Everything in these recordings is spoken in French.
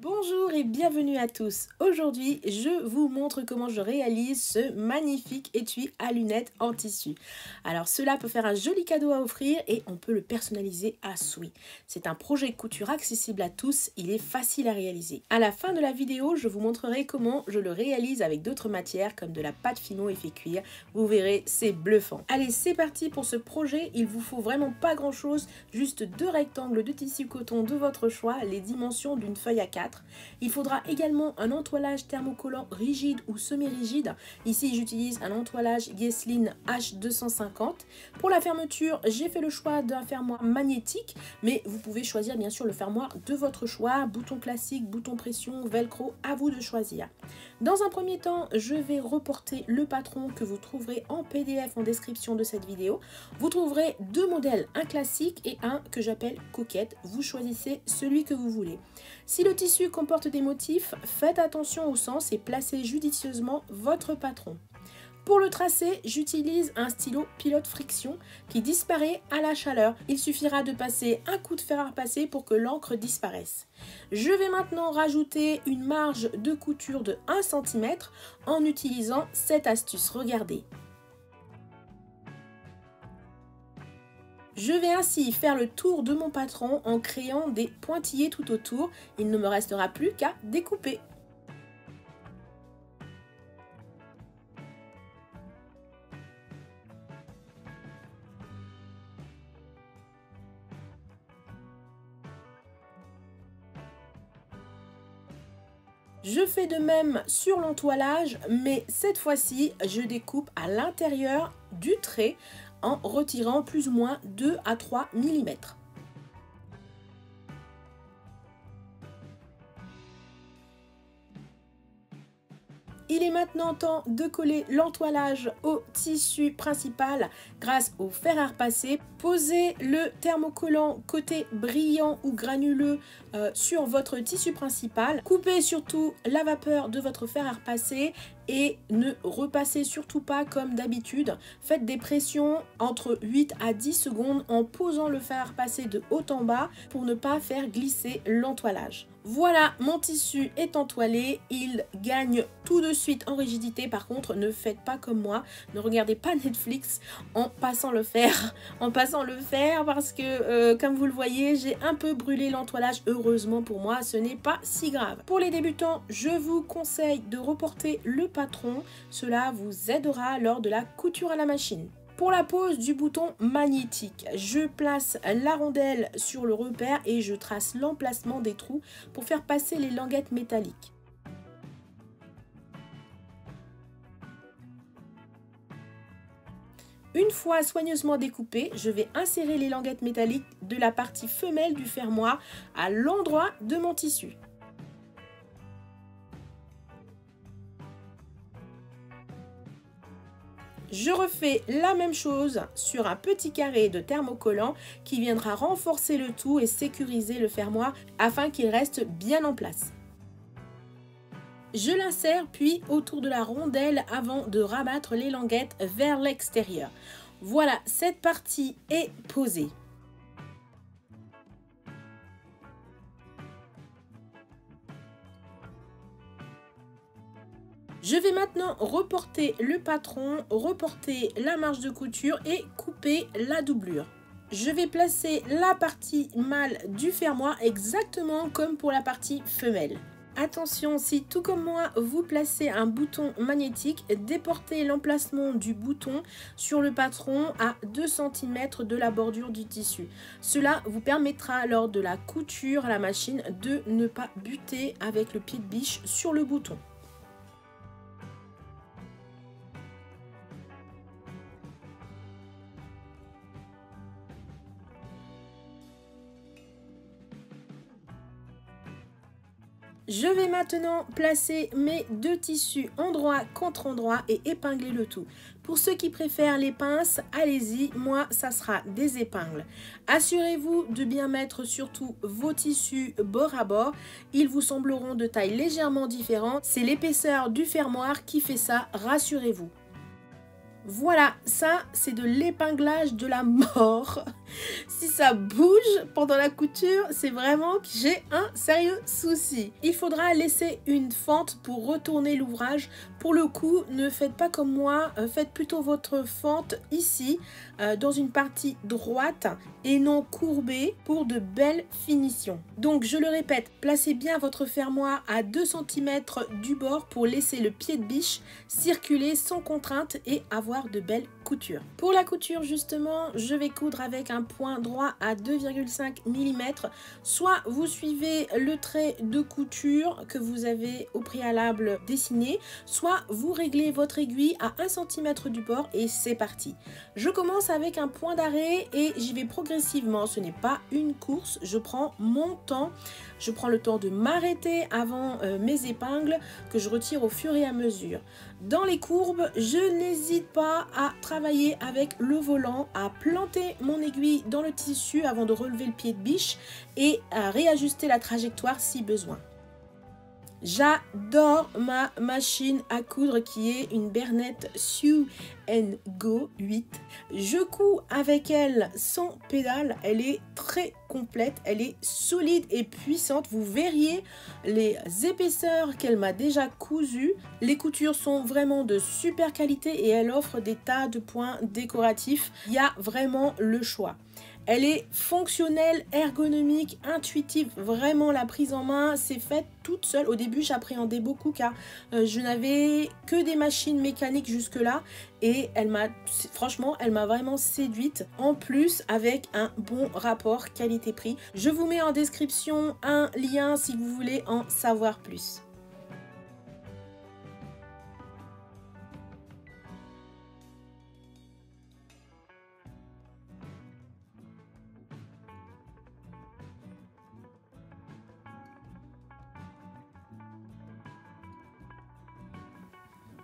Bonjour et bienvenue à tous. Aujourd'hui, je vous montre comment je réalise ce magnifique étui à lunettes en tissu. Alors cela peut faire un joli cadeau à offrir et on peut le personnaliser à souhait. C'est un projet couture accessible à tous, il est facile à réaliser. À la fin de la vidéo, je vous montrerai comment je le réalise avec d'autres matières comme de la pâte fino effet cuir. Vous verrez, c'est bluffant. Allez, c'est parti pour ce projet. Il vous faut vraiment pas grand chose, juste 2 rectangles de tissu coton de votre choix, les dimensions d'une feuille A4. Il faudra également un entoilage thermocollant rigide ou semi-rigide. Ici, j'utilise un entoilage Guessling H250. Pour la fermeture, j'ai fait le choix d'un fermoir magnétique, mais vous pouvez choisir bien sûr le fermoir de votre choix. Bouton classique, bouton pression, velcro, à vous de choisir. Dans un premier temps, je vais reporter le patron que vous trouverez en PDF en description de cette vidéo. Vous trouverez 2 modèles, un classique et un que j'appelle coquette. Vous choisissez celui que vous voulez. Si le tissu comporte des motifs, faites attention au sens et placez judicieusement votre patron. Pour le tracer, j'utilise un stylo pilote friction qui disparaît à la chaleur. Il suffira de passer un coup de fer à repasser pour que l'encre disparaisse. Je vais maintenant rajouter une marge de couture de 1 cm en utilisant cette astuce. Regardez. Je vais ainsi faire le tour de mon patron en créant des pointillés tout autour. Il ne me restera plus qu'à découper. Je fais de même sur l'entoilage, mais cette fois-ci, je découpe à l'intérieur du trait en retirant plus ou moins 2 à 3 mm. Il est maintenant temps de coller l'entoilage au tissu principal grâce au fer à repasser. Posez le thermocollant côté brillant ou granuleux sur votre tissu principal. Coupez surtout la vapeur de votre fer à repasser et ne repassez surtout pas comme d'habitude. Faites des pressions entre 8 à 10 secondes en posant le fer à repasser de haut en bas pour ne pas faire glisser l'entoilage. Voilà, mon tissu est entoilé, il gagne tout de suite en rigidité. Par contre, ne faites pas comme moi, ne regardez pas Netflix en passant le fer. Parce que, comme vous le voyez, j'ai un peu brûlé l'entoilage. Heureusement pour moi, ce n'est pas si grave. Pour les débutants, je vous conseille de reporter le patron. Cela vous aidera lors de la couture à la machine. Pour la pose du bouton magnétique, je place la rondelle sur le repère et je trace l'emplacement des trous pour faire passer les languettes métalliques. Une fois soigneusement découpé, je vais insérer les languettes métalliques de la partie femelle du fermoir à l'endroit de mon tissu. Je refais la même chose sur un petit carré de thermocollant qui viendra renforcer le tout et sécuriser le fermoir afin qu'il reste bien en place. Je l'insère puis autour de la rondelle avant de rabattre les languettes vers l'extérieur. Voilà, cette partie est posée. Je vais maintenant reporter le patron, reporter la marge de couture et couper la doublure. Je vais placer la partie mâle du fermoir exactement comme pour la partie femelle. Attention, si tout comme moi, vous placez un bouton magnétique, déportez l'emplacement du bouton sur le patron à 2 cm de la bordure du tissu. Cela vous permettra lors de la couture à la machine de ne pas buter avec le pied de biche sur le bouton. Je vais maintenant placer mes 2 tissus endroit contre endroit et épingler le tout. Pour ceux qui préfèrent les pinces, allez-y, moi ça sera des épingles. Assurez-vous de bien mettre surtout vos tissus bord à bord. Ils vous sembleront de taille légèrement différente. C'est l'épaisseur du fermoir qui fait ça, rassurez-vous. Voilà, ça c'est de l'épinglage de la mort. Si ça bouge pendant la couture, c'est vraiment que j'ai un sérieux souci. Il faudra laisser une fente pour retourner l'ouvrage. Pour le coup, ne faites pas comme moi, faites plutôt votre fente ici, dans une partie droite et non courbée pour de belles finitions. Donc je le répète, placez bien votre fermoir à 2 cm du bord pour laisser le pied de biche circuler sans contrainte et avoir de belles coutures. Pour la couture justement, je vais coudre avec un point droit à 2,5 mm. Soit vous suivez le trait de couture que vous avez au préalable dessiné, soit vous réglez votre aiguille à 1 cm du bord et c'est parti. Je commence avec un point d'arrêt et j'y vais progressivement. Ce n'est pas une course, je prends mon temps. Je prends le temps de m'arrêter avant mes épingles que je retire au fur et à mesure. Dans les courbes, je n'hésite pas à travailler avec le volant, à planter mon aiguille dans le tissu avant de relever le pied de biche et à réajuster la trajectoire si besoin. J'adore ma machine à coudre qui est une Bernette Sew Go 8. Je couds avec elle sans pédale, elle est très complète, elle est solide et puissante. Vous verriez les épaisseurs qu'elle m'a déjà cousues. Les coutures sont vraiment de super qualité et elle offre des tas de points décoratifs. Il y a vraiment le choix. Elle est fonctionnelle, ergonomique, intuitive, vraiment la prise en main, c'est fait toute seule. Au début, j'appréhendais beaucoup car je n'avais que des machines mécaniques jusque-là et franchement, elle m'a vraiment séduite. En plus, avec un bon rapport qualité-prix. Je vous mets en description un lien si vous voulez en savoir plus.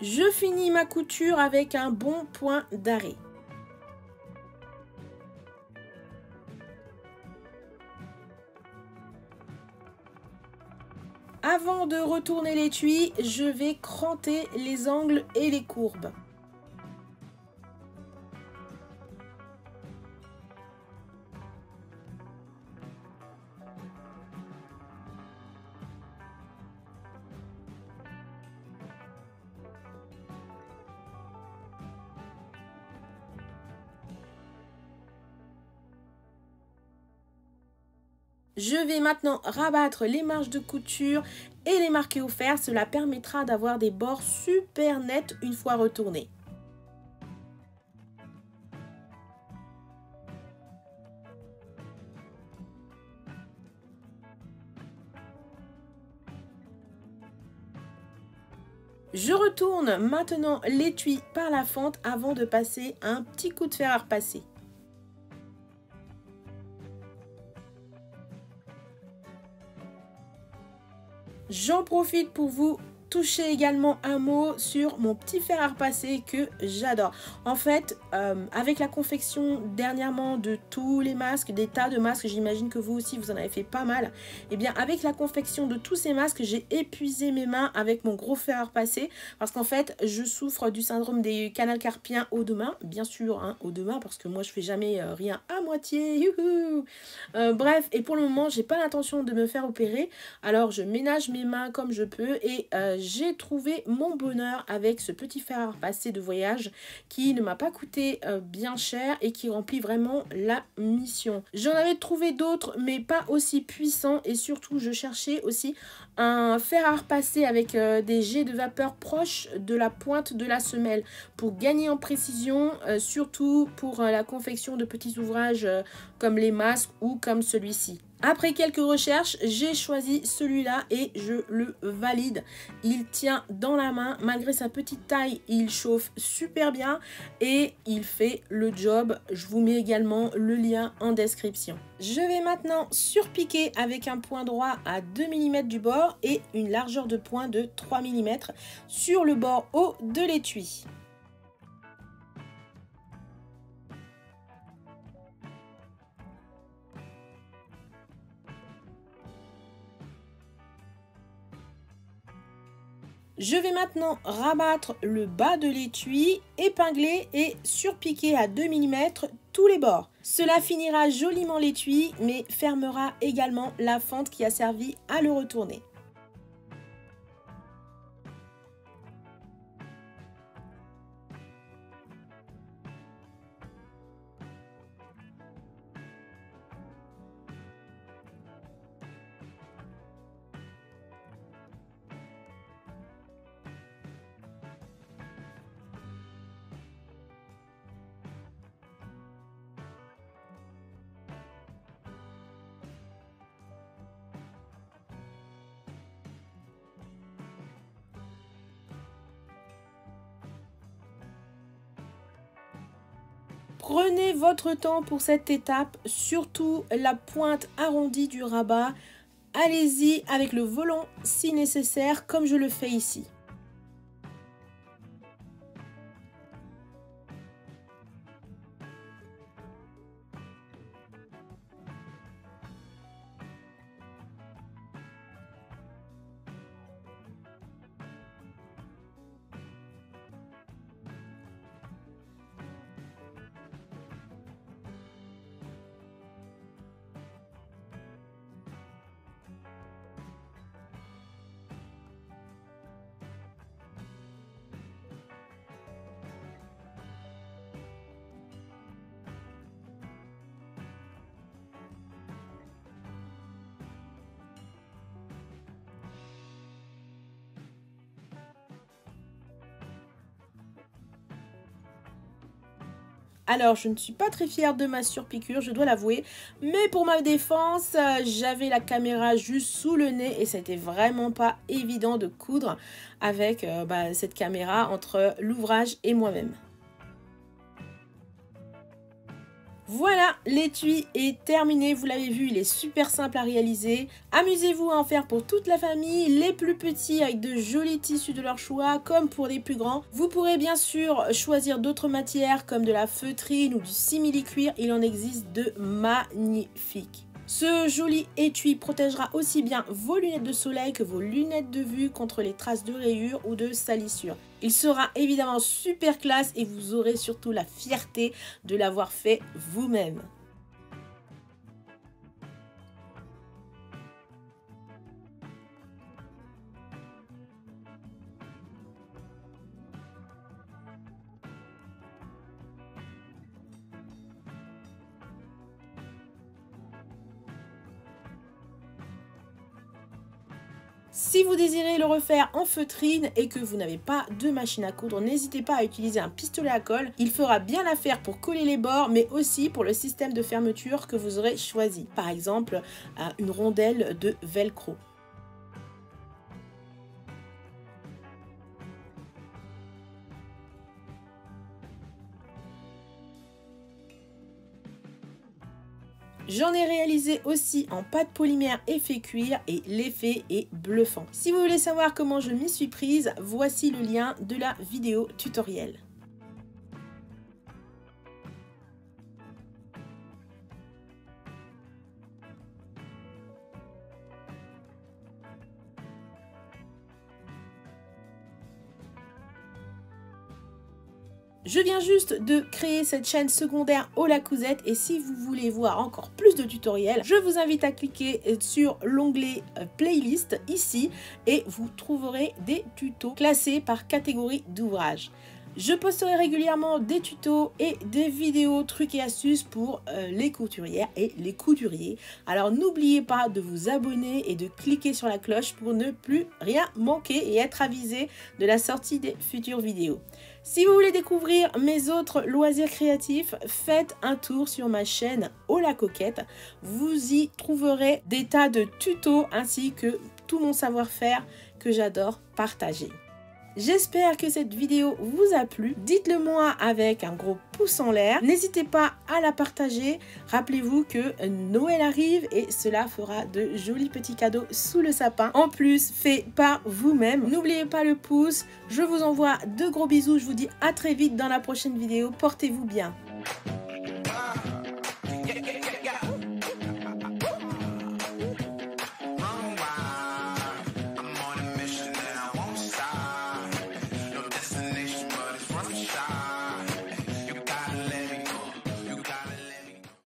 Je finis ma couture avec un bon point d'arrêt. Avant de retourner l'étui, je vais cranter les angles et les courbes. Je vais maintenant rabattre les marges de couture et les marquer au fer. Cela permettra d'avoir des bords super nets une fois retournés. Je retourne maintenant l'étui par la fente avant de passer un petit coup de fer à repasser. J'en profite pour vous toucher également un mot sur mon petit fer à repasser que j'adore. En fait, avec la confection dernièrement de tous les masques, des tas de masques, j'imagine que vous aussi vous en avez fait pas mal. Et bien avec la confection de tous ces masques, j'ai épuisé mes mains avec mon gros fer à repasser parce qu'en fait, je souffre du syndrome des canals carpiens aux deux mains. Bien sûr, hein, aux deux mains parce que moi je fais jamais rien à moitié. Youhou. Bref, et pour le moment, j'ai pas l'intention de me faire opérer. Alors je ménage mes mains comme je peux et j'ai trouvé mon bonheur avec ce petit fer à repasser de voyage qui ne m'a pas coûté bien cher et qui remplit vraiment la mission. J'en avais trouvé d'autres mais pas aussi puissants et surtout je cherchais aussi un fer à repasser avec des jets de vapeur proches de la pointe de la semelle pour gagner en précision, surtout pour la confection de petits ouvrages comme les masques ou comme celui-ci. Après quelques recherches, j'ai choisi celui-là et je le valide. Il tient dans la main, malgré sa petite taille, il chauffe super bien et il fait le job. Je vous mets également le lien en description. Je vais maintenant surpiquer avec un point droit à 2 mm du bord et une largeur de point de 3 mm sur le bord haut de l'étui. Je vais maintenant rabattre le bas de l'étui, épingler et surpiquer à 2 mm tous les bords. Cela finira joliment l'étui, mais fermera également la fente qui a servi à le retourner. Prenez votre temps pour cette étape, surtout la pointe arrondie du rabat. Allez-y avec le volant si nécessaire, comme je le fais ici. Alors, je ne suis pas très fière de ma surpiqûre, je dois l'avouer. Mais pour ma défense, j'avais la caméra juste sous le nez et c'était vraiment pas évident de coudre avec cette caméra entre l'ouvrage et moi-même. Voilà, l'étui est terminé, vous l'avez vu, il est super simple à réaliser. Amusez-vous à en faire pour toute la famille, les plus petits avec de jolis tissus de leur choix, comme pour les plus grands. Vous pourrez bien sûr choisir d'autres matières comme de la feutrine ou du simili-cuir, il en existe de magnifiques. Ce joli étui protégera aussi bien vos lunettes de soleil que vos lunettes de vue contre les traces de rayures ou de salissures. Il sera évidemment super classe et vous aurez surtout la fierté de l'avoir fait vous-même. Si vous désirez le refaire en feutrine et que vous n'avez pas de machine à coudre, n'hésitez pas à utiliser un pistolet à colle. Il fera bien l'affaire pour coller les bords, mais aussi pour le système de fermeture que vous aurez choisi. Par exemple, une rondelle de velcro. J'en ai réalisé aussi en pâte polymère effet cuir et l'effet est bluffant. Si vous voulez savoir comment je m'y suis prise, voici le lien de la vidéo tutoriel. Je viens juste de créer cette chaîne secondaire au Lacouzette et si vous voulez voir encore plus de tutoriels, je vous invite à cliquer sur l'onglet playlist ici et vous trouverez des tutos classés par catégorie d'ouvrage. Je posterai régulièrement des tutos et des vidéos trucs et astuces pour les couturières et les couturiers. Alors n'oubliez pas de vous abonner et de cliquer sur la cloche pour ne plus rien manquer et être avisé de la sortie des futures vidéos. Si vous voulez découvrir mes autres loisirs créatifs, faites un tour sur ma chaîne Oh la Coquette. Vous y trouverez des tas de tutos ainsi que tout mon savoir-faire que j'adore partager. J'espère que cette vidéo vous a plu. Dites-le moi avec un gros pouce en l'air. N'hésitez pas à la partager. Rappelez-vous que Noël arrive et cela fera de jolis petits cadeaux sous le sapin. En plus, fait par vous-même. N'oubliez pas le pouce. Je vous envoie de gros bisous. Je vous dis à très vite dans la prochaine vidéo. Portez-vous bien.